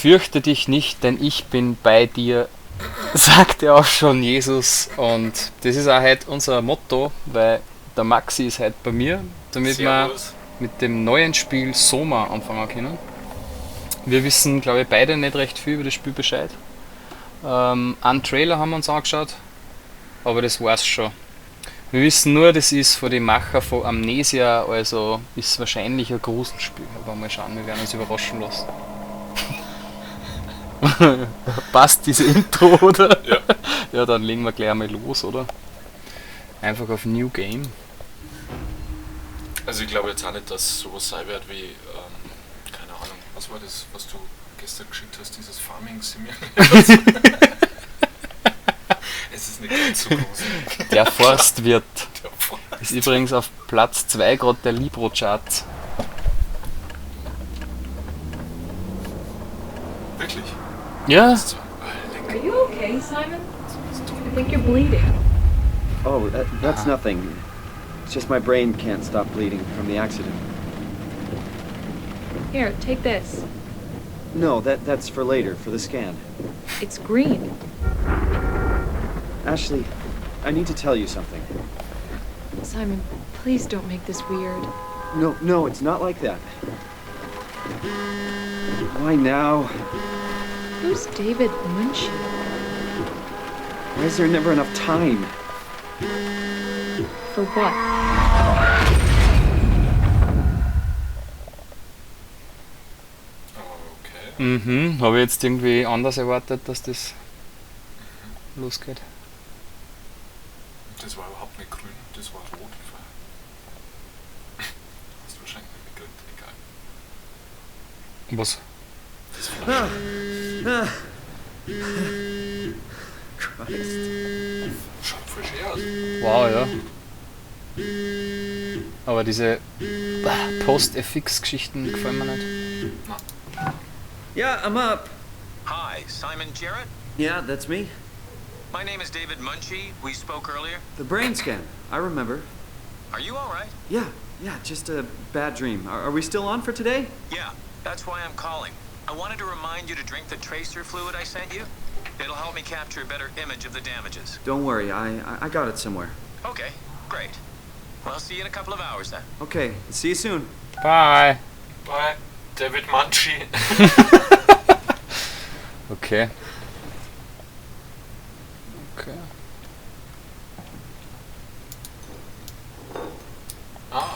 Fürchte dich nicht, denn ich bin bei dir, sagte auch schon Jesus. Und das ist auch heute unser Motto, weil der Maxi ist heute bei mir, damit wir mit dem neuen Spiel SOMA anfangen können. Wir wissen, glaube ich, beide nicht recht viel über das Spiel Bescheid. Einen Trailer haben wir uns angeschaut, aber das war's schon. Wir wissen nur, das ist von den Macher von Amnesia, also ist wahrscheinlich ein Gruselspiel. Aber mal schauen, wir werden uns überraschen lassen. Passt diese Intro, oder? Ja. Ja, dann legen wir gleich einmal los, oder? Einfach auf New Game. Also ich glaube jetzt auch nicht, dass sowas sein wird wie, keine Ahnung, was war das, was du gestern geschickt hast, dieses Farming Simulator? Es ist nicht ganz so groß. Der Forstwirt. Der Forst. Ist übrigens auf Platz 2 gerade der Libro-Charts. Wirklich? Ja. Das ist so, Are you okay, Simon? I think you're bleeding. Oh, that's nothing. It's just my brain can't stop bleeding from the accident. Here, take this. No, that's for later, for the scan. It's green. Ashley, I need to tell you something. Simon, please don't make this weird. No, it's not like that. Why now? Who's David Munchie? Why is there never enough time? For what? Okay. Habe ich jetzt irgendwie anders erwartet, dass das losgeht. Das war überhaupt nicht grün, das war rot. Hast du wahrscheinlich nicht gekriegt, egal. Was? Christ. Schaut voll schön aus. Wow, ja. Aber diese Post-FX-Geschichten gefallen mir nicht. Yeah, I'm up. Hi, Simon Jarrett. Yeah, that's me. My name is David Munchie. We spoke earlier. The brain scan. I remember. Are you all right? Yeah, just a bad dream. Are we still on for today? Yeah, that's why I'm calling. I wanted to remind you to drink the tracer fluid I sent you. It'll help me capture a better image of the damages. Don't worry, I got it somewhere. Okay, great. Well, I'll see you in a couple of hours then. Okay, see you soon. Bye! Bye, David Munchie. Okay.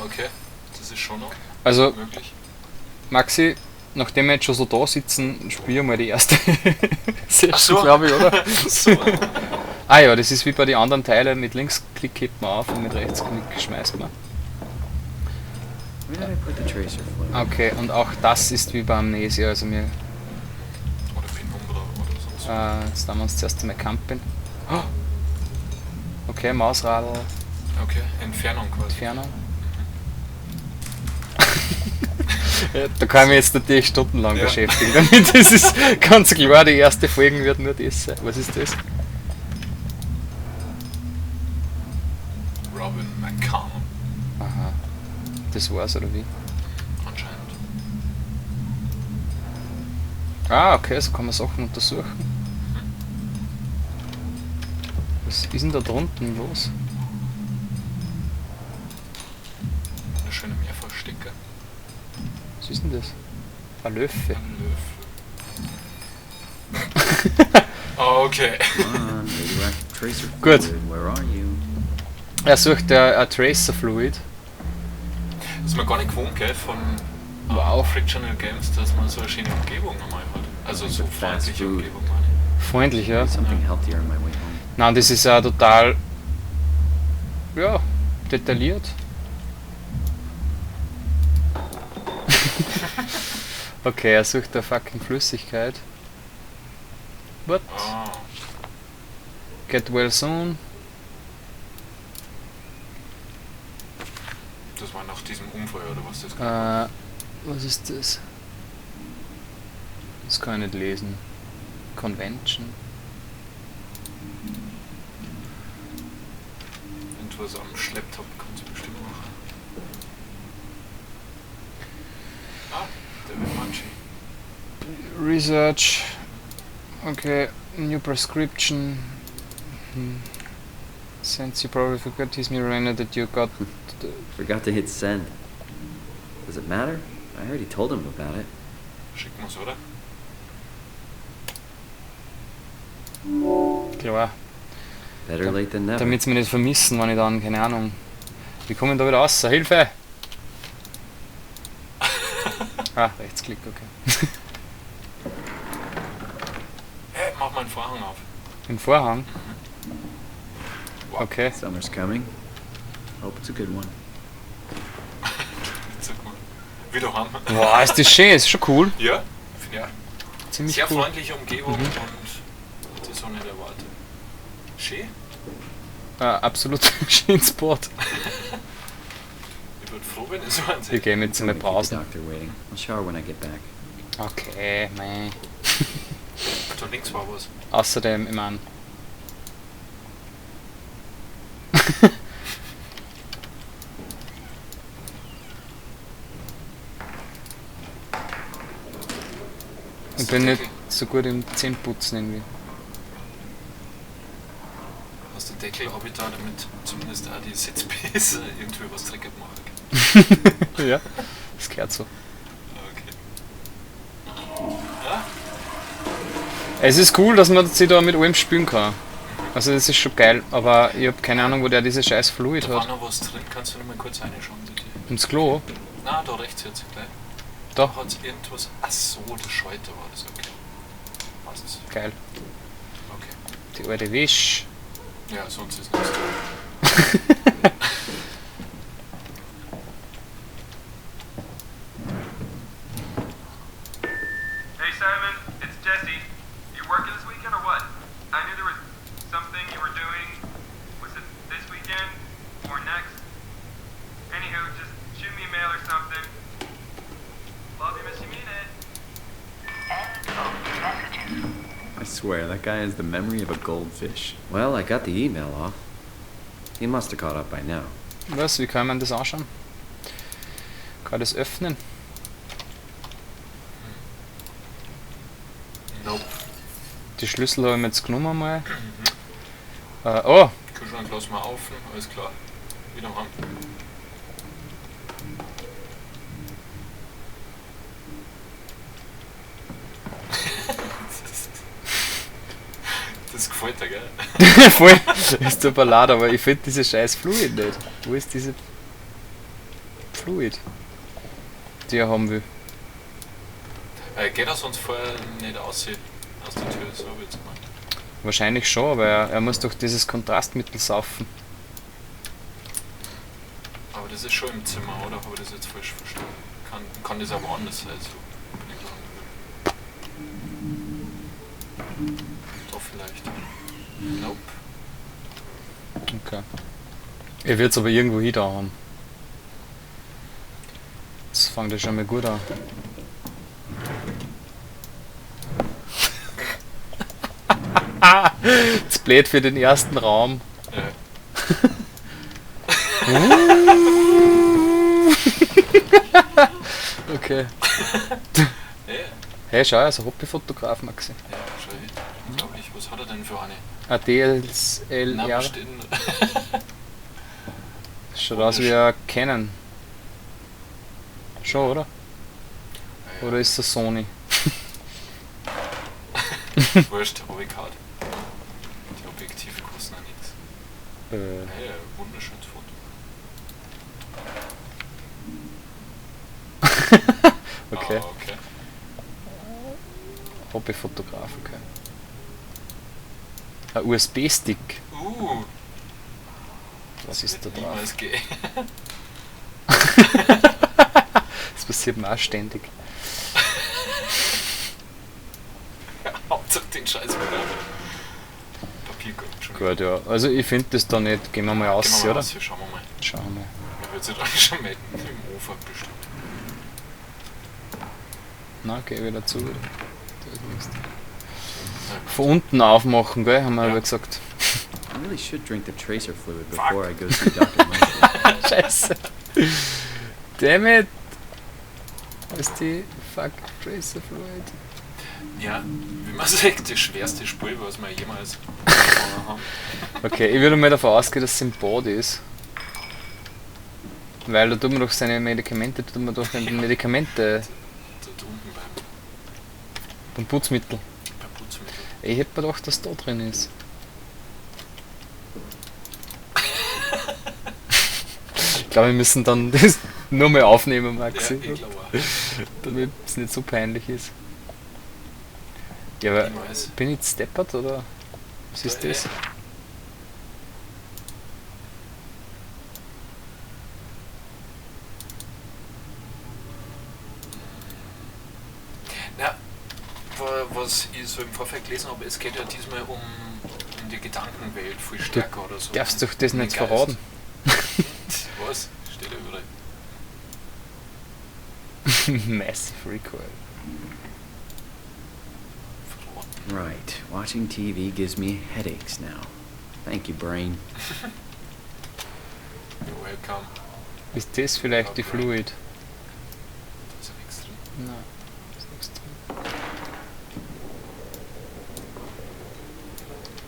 Okay. Das ist schon noch Also, möglich. Maxi, nachdem wir jetzt schon so da sitzen, spielen wir mal die erste Session, Ach so. glaube ich, oder? So. Ah ja, das ist wie bei den anderen Teilen, mit Linksklick hebt man auf und mit Rechtsklick schmeißt man. Where did I put the tracer fluid? Okay, und auch das ist wie bei Amnesia, also wir, Oder Penumbra oder so. jetzt haben wir uns zuerst einmal campen. Oh. Okay, Mausradl, Okay, Entfernung quasi. Entfernung. Ja, da kann ich mich jetzt natürlich stundenlang Ja. beschäftigen, damit das ist ganz klar, die erste Folge wird nur das sein. Was ist das? Robin McCown. Aha, das war's oder wie? Anscheinend. Ah, okay, so kann man Sachen untersuchen. Was ist denn da drunten los? Eine schöne Mehrfachstecker. Was ist denn das? Ein Löffel. Ein Löffel. Okay. Come on, radioactive tracer Good. fluid, where are you? Er sucht ein Tracer Fluid. Das ist mir gar nicht gewohnt, gell, von Wow. Frictional Games, dass man so eine schöne Umgebung einmal hat. Also so Fast freundliche food. Umgebung, meine ich. Freundlich, ja. Something healthier on my way home. Nein, das ist ja total, ja, detailliert. Okay, er sucht eine fucking Flüssigkeit. What? Ah, Get well soon. das war nach diesem Unfall oder was das war. Was ist das? Das kann ich nicht lesen. Convention. Irgendwas am Schlepptop kannst du bestimmt machen. Ah, David Munchie. Research. Okay, new prescription. Since you probably forgot, he's me reminder that you got. Forgot to hit send. Does it matter? I already told him about it. Schicken wir's, oder? Klar. Better late than never. Damit sie mich nicht vermissen, wenn ich dann, keine Ahnung. Wie kommen da wieder raus? Hilfe! Ah, Rechtsklick, okay. Hey, mach mal einen Vorhang auf. Im Vorhang? Okay. Summer's coming. Hope it's a good one. Sag mal. Wieder haben. Boah, ist das schön, ist schon cool. Ja, ja. Ziemlich Sehr cool. freundliche Umgebung und das auch nicht erwartet. Schön? Absolut schön Sport. Ich würde froh, wenn es so ein Ich gehe mit zu einer Don't wanna keep the Pause. doctor waiting. I'll shower when I get back. Okay, mei. Da links war was. Außerdem, ich mein. Ich bin nicht so gut im Zähneputzen irgendwie. Hast du den Deckel hab ich da, damit zumindest auch die Sitzbässe irgendwie was dreckig machen kann. Ja, das gehört so. Okay. Ja? Es ist cool, dass man sich da mit allem spielen kann. Also das ist schon geil, aber ich habe keine Ahnung, wo der diese scheiß Fluid Da war hat. noch was drin, kannst du noch mal kurz reinschauen, bitte? Ins Klo? Na, da rechts jetzt gleich. Da. Hat es irgendwas. Ach so, der Schalter war das, okay. Passt. Geil. Okay. Die alte Wisch. Ja, sonst ist nichts drin. Hey Simon, it's Jesse. You working this weekend or what? I knew there was something you were doing. Was it this weekend or next? Anywho, just shoot me a mail or something. Love you, miss you, mean it. I swear, that guy has the memory of a goldfish. Well, I got the email off. He must have caught up by now. Was? Wie kann man das anschauen? Kann das öffnen? Nope. Die Schlüssel habe ich mir jetzt genommen mal. Oh! Kühlschrank lass mal auf, alles klar. Wieder ran. Das gefällt dir, gell? Voll! Ist super laut, aber ich finde diese scheiß Fluid nicht. Wo ist diese Fluid, die er haben will? Geht er sonst vorher nicht aus der Tür, so habe ich jetzt gemeint. Wahrscheinlich schon, aber er muss doch dieses Kontrastmittel saufen. Aber das ist schon im Zimmer, oder? Habe ich das jetzt falsch verstanden? Kann das aber anders sein, so. Bin ich mir nicht. Doch vielleicht. Nope. Okay. Er wird es aber irgendwo hin da haben. Das fängt ja schon mal gut an. Das blöd für den ersten Raum. Ja. Okay. Ja, Hey, schau, er ist ein Hobbyfotograf, Maxi. ja, schau hin. Unglaublich, was hat er denn für eine? Ein DSLR. Na, bestimmt. Schaut aus wie ein Canon. Schon, oder? Oder ist das Sony? Wurscht, hab ich gehabt. Die Objektive kosten ja nichts. Hey, wunderschönes Foto. Okay. Ah, okay. Hobbyfotograf, okay. Ein USB-Stick. Was ist da drauf? Niemals gay. Das passiert mir auch ständig. Hauptsache den Scheiß wieder. Papierkorb, schon. Gut, ja. Also ich finde das da nicht. Gehen wir mal aus, Gehen wir mal oder? raus, hier, schauen wir mal. Schauen wir mal. Man wird sich dann schon melden im Ofen bestimmt. Na, geh wieder zu. Da ist nichts. Von unten aufmachen, gell, haben wir Ja. aber gesagt. I really should drink the tracer fluid before I go see Dr. Michael. Scheiße. Damn it. Was ist die Fuck Tracer Fluid? Ja, wie man sagt, das schwerste Spiel, was wir jemals haben. Okay, ich würde mal davon ausgehen, dass es im Bad ist. Weil da tut man doch seine Medikamente, tut man doch Medikamente Dort unten beim Putzmittel. beim Putzmittel. Ich hätte mir gedacht, dass da drin ist. Ich glaube, wir müssen dann das nur mal aufnehmen, Maxi. Ja, ich glaube auch. Damit es nicht so peinlich ist. Ja, aber Ich weiß. bin ich jetzt deppert oder was ist das? Na, was ich so im Vorfeld gelesen habe, es geht ja diesmal um die Gedankenwelt viel stärker oder so. Darfst du das Um nicht den Geist. verraten? Was? Steht ja überall. Massive Recoil. Verraten. Right. Watching TV gives me headaches now. Thank you, brain. You're welcome. Ist das vielleicht die Fluid? Da ist ja nichts drin. Nein, ist nichts drin.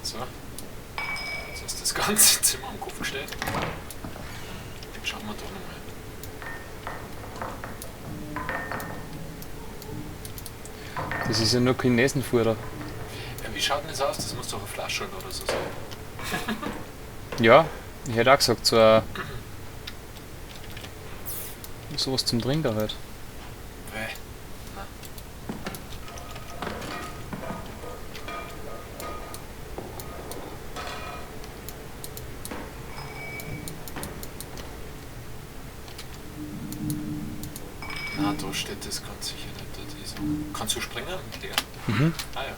So. Jetzt hast du das ganze Zimmer am Kopf gestellt. Schauen wir da nochmal. Das ist ja nur Chinesenfutter. Ja, wie schaut denn das aus? Das muss doch eine Flasche oder so sein. Ja, ich hätte auch gesagt, sowas zum Trinken halt. Weil, na. Na, da steht das ganz sicher nicht. Da diese. Kannst du springen mit der? Mhm. Ah ja.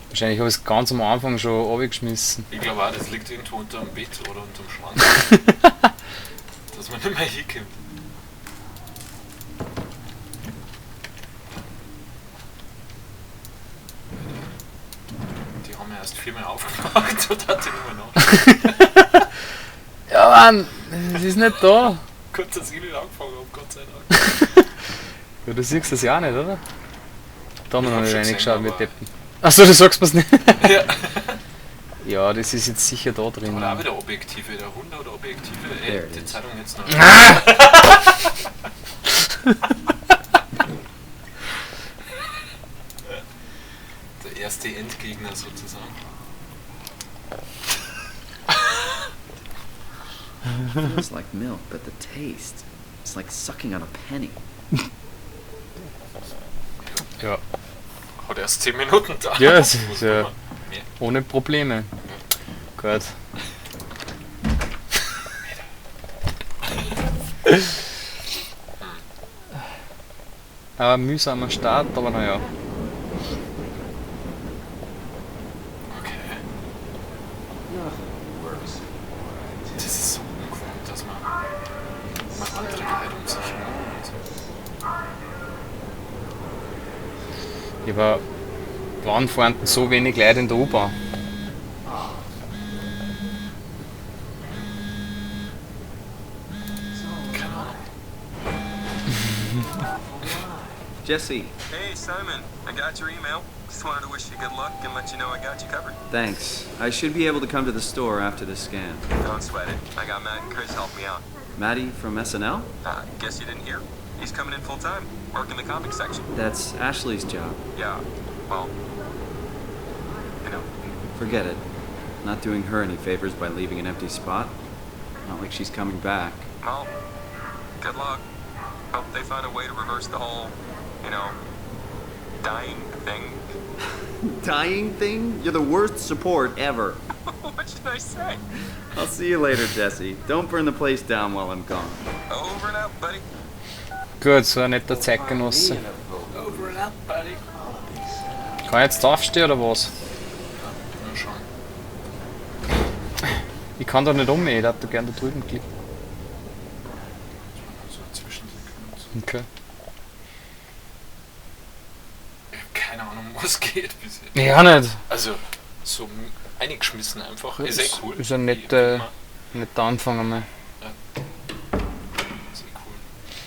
Wahrscheinlich habe ich es ganz am Anfang schon abgeschmissen. Ich glaube auch, das liegt irgendwo unter dem Bett oder unter dem Schrank. Dass man nicht mehr hinkommt. Die haben ja erst 4-mal aufgemacht und hat die nicht mehr nach. Ja Mann, es ist nicht da. Gut, dass ich nicht angefangen habe, Gott sei Dank. Ja, du siehst das ja auch nicht, oder? Da haben wir Ich noch hab nicht schon reingeschaut, gesehen, wir aber- Deppen. Achso, du sagst mir's nicht. Ja. Ja, das ist jetzt sicher da drin. Oder auch wieder Objektive, der Hund oder Objektive. Ey, There it die is. Zeitung jetzt noch. Der erste Endgegner sozusagen. Feels like milk, but the taste, it's like sucking on a penny. Ja, Hat erst 10 Minuten da. Ja, es ist Muss ja- man mehr. ohne Probleme. Gut. Mühsamer Start, aber naja. Okay. Das ist so ungewohnt, dass man andere Leute um sich herum hat. Ja, aber wann fahren denn so wenig Leute in der U-Bahn? Keine Ahnung. Jesse, Hey, Simon, I got your email. Just wanted to wish you good luck and let you know I got you covered. thanks. I should be able to come to the store after this scan. Don't sweat it. I got Matt and Chris helping me out. Maddie from SNL? Guess you didn't hear? He's coming in full time, working the comic section. That's Ashley's job. Yeah, well, you know. Forget it. Not doing her any favors by leaving an empty spot. Not like she's coming back. Well, good luck. Hope they find a way to reverse the whole, you know, dying thing. Dying thing? You're the worst support ever. What should I say? I'll see you later, Jesse. Don't burn the place down while I'm gone. Over and out, buddy. Gut, so ein netter Zeitgenosse. Over and out, buddy. Kann ich jetzt aufstehen oder was? Mal schauen. Ich kann da nicht ich hätte da gerne da drüben klicken. So ein Zwischensequenz. Okay. Ich hab keine Ahnung, was geht bisher. Ja, nicht. Also, so eingeschmissen einfach. Ist eh cool. Ist ein Wie netter immer. Anfang einmal. Ist eh cool.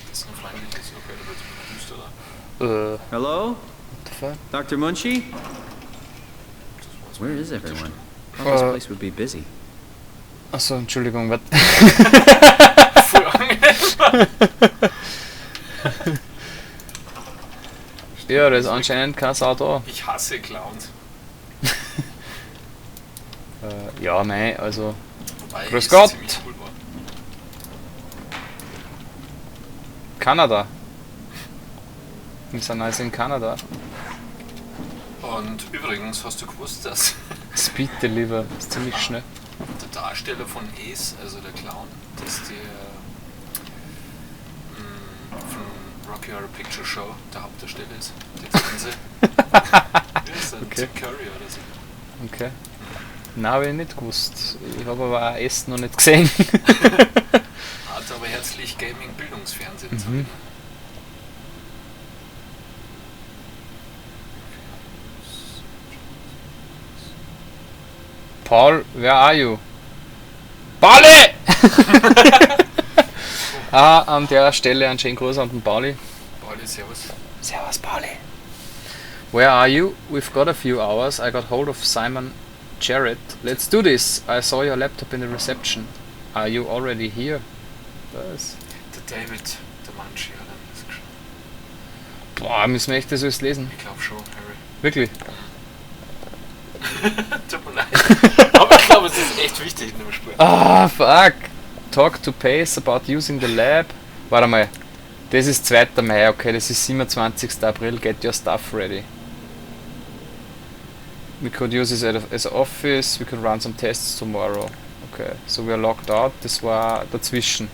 Das ist noch freundlich, das ist okay, da wird es düster da. Hello? What the fuck? Dr. Munchie? Where is everyone? I thought this place would be busy. Achso, Entschuldigung, was? Voll angenehm. Ja, da ist anscheinend kein Sau da. Ich hasse Clowns. Ja, mei, also. Wobei Grüß es Gott. ziemlich cool war. Kanada. Wir sind also in Kanada. Und übrigens, hast du gewusst, dass Speed Deliver ist ziemlich schnell. der Darsteller von Ace, also der Clown, dass der von Rocky Horror Picture Show der Hauptdarsteller ist? Der Trense. Wie ist der? Okay. Tim Curry oder so. Okay. Nein, habe ich nicht gewusst. Ich habe aber auch Essen noch nicht gesehen. Hat aber herzlich Gaming-Bildungsfernsehen. Mhm. Paul, where are you? Pauli! An der Stelle einen schönen Gruß an den Pauli. Pauli, servus. Servus, Pauli. Where are you? We've got a few hours. I got hold of Simon Jarrett. Let's do this. I saw your laptop in the reception. Are you already here? Was? Der David, der Munchie, hat das geschrieben. Boah, müssen wir echt das alles lesen? Ich glaube schon, Harry. Wirklich? Tut mir leid. Aber ich glaube, es ist echt wichtig in dem Spiel. Ah, fuck. Talk to Pace about using the lab. Warte mal. Das ist 2. Mai, okay, das ist 27. April. Get your stuff ready. We could use it as an office. We could run some tests tomorrow. Okay, so we are locked out. Das war dazwischen.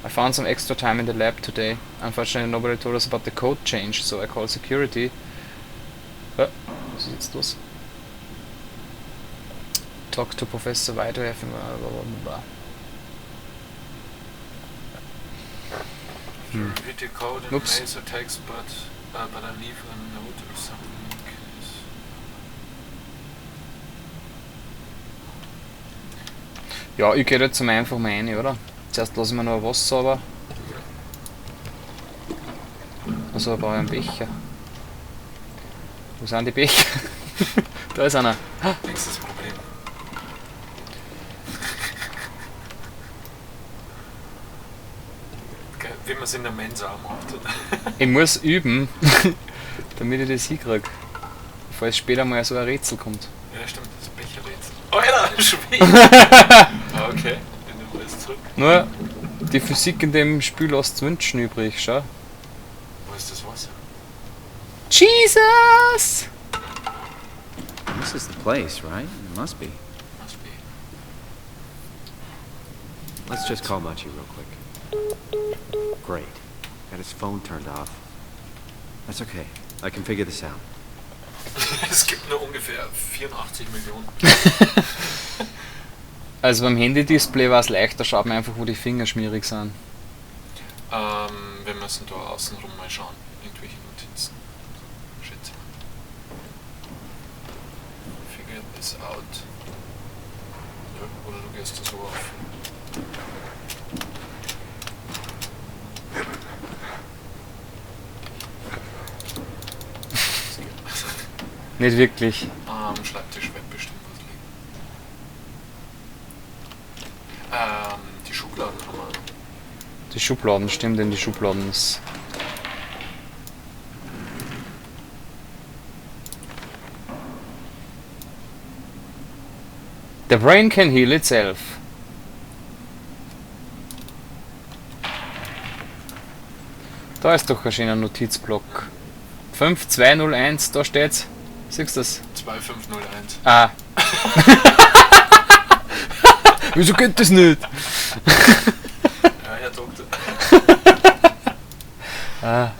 I found some extra time in the lab today. Unfortunately, nobody told us about the code change, so I called security. Was ist jetzt los? Talk to Professor Weiter. Read your code in Oops. mails or text, but I leave a note or something in case. Ja, ich gehe jetzt mal einfach mal rein, oder? Zuerst lasse ich mir noch ein Wasser, aber. Also, brauche ich einen Becher. Wo sind die Becher? Da ist einer. Nächstes Problem. Okay, wie man es in der Mensa auch macht. Ich muss üben, damit ich das hinkriege. Falls später mal so ein Rätsel kommt. Ja, stimmt, das Becherrätsel. Alter, Schwede! Okay, ich nehme alles zurück. Nur, die Physik in dem Spiel lässt zu wünschen übrig, schau. Wo ist das Wasser? Jesus! This is the place, right? It must be. Must be. Let's just call Munchie real quick. Great. Got his phone turned off. That's okay. I can figure this out. Es gibt nur ungefähr 84 Millionen. Also beim Handy-Display war es leichter, schaut man einfach, wo die Finger schmierig sind. Wir müssen da außenrum mal schauen. Irgendwelche Notizen. Schätze mal. Figure this out. Ja, oder du gehst da so auf. Nicht wirklich. Am Schreibtisch wird bestimmt was liegen. Die Schubladen haben wir. Die Schubladen, stimmt, denn die Schubladen ist. The brain can heal itself. Da ist doch ein schöner Notizblock. 5201, da steht's. Siehst du das? 2501. Ah. Wieso geht das nicht? Ja, Herr Doktor. Ah.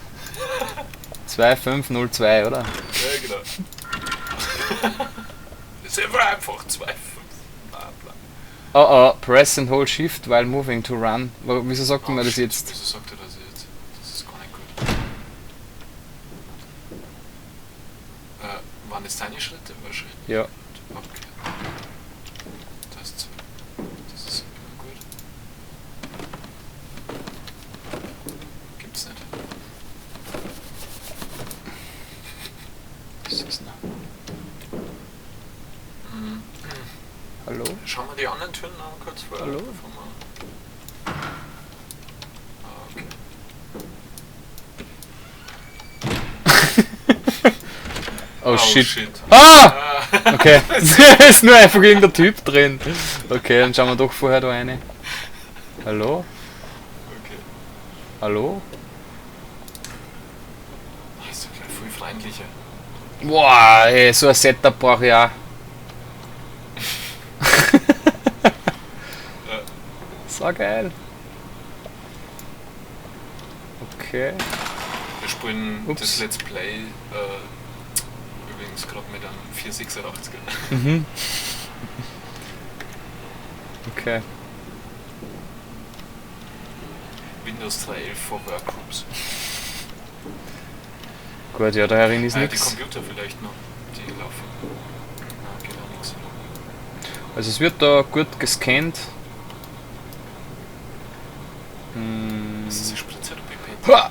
2502, oder? Ja, genau. Das ist einfach einfach 25. Bla, bla. Oh oh, press and hold shift while moving to run. Wieso sagt man das shit, jetzt? Wieso sagt er das jetzt? Das ist gar nicht gut. Waren das deine Schritte wahrscheinlich? Ja. Okay. Hallo? Schauen wir die anderen Türen noch kurz vor. Hallo? Okay. Oh, shit. Ah! Okay, da ist nur einfach irgendein Typ drin. Okay, dann schauen wir doch vorher da rein. Hallo? Okay. Hallo? Das ist doch gleich viel freundlicher. Boah, ey, so ein Setup brauche ich auch. So geil. Okay. Wir spielen Ups. das Let's Play übrigens gerade mit einem 486er. Mhm. Okay. Windows 3.11 for Workgroups. Gut, ja, da herin ist Die nichts. Computer vielleicht noch, die laufen. Geht auch nichts. Also es wird da gut gescannt. Ist das eine Spritze oder Pipette? Hua!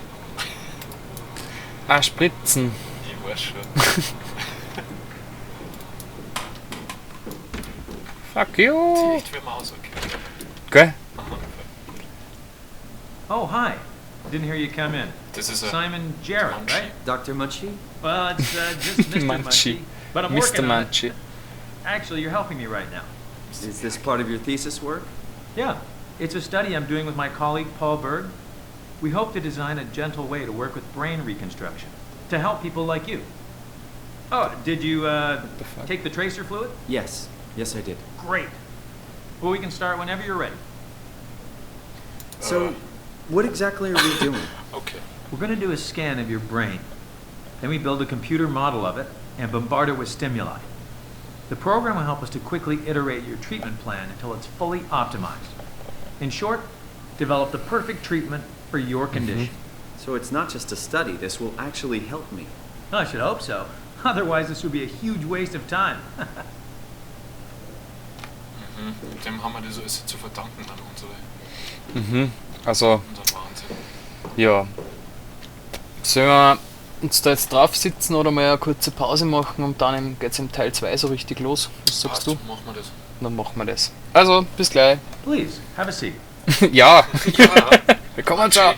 Ah, Spritzen. Ich weiß schon. Fuck Die you. echt wie Maus, okay. Okay. Oh, hi. Didn't hear you come in. Das ist ein Simon Jarrett, Munchie. right? Dr. Munchie? Well, it's just Mr. Munchie. Munchie. But I'm Mr. working on it. Munchie. Actually, you're helping me right now. Is this part of your thesis work? Yeah, it's a study I'm doing with my colleague Paul Berg. We hope to design a gentle way to work with brain reconstruction to help people like you. Oh, did you the fuck? take the tracer fluid? Yes. Yes, I did. Great. Well, we can start whenever you're ready. So, what exactly are we doing? Okay. We're going to do a scan of your brain. Then we build a computer model of it and bombard it with stimuli. The program will help us to quickly iterate your treatment plan until it's fully optimized. In short, develop the perfect treatment for your condition. So it's not just a study, this will actually help me. I should hope so. Otherwise, this would be a huge waste of time. Dem haben wir das alles zu verdanken an Also, unseren Wahnsinn. ja. Sollen wir uns da jetzt drauf sitzen oder mal eine kurze Pause machen und dann geht es im Teil 2 so richtig los? Was sagst du? Machen wir das. Dann machen wir das. Also, bis gleich. Please, have a seat. Ja, Ja, wir kommen schon.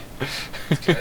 okay.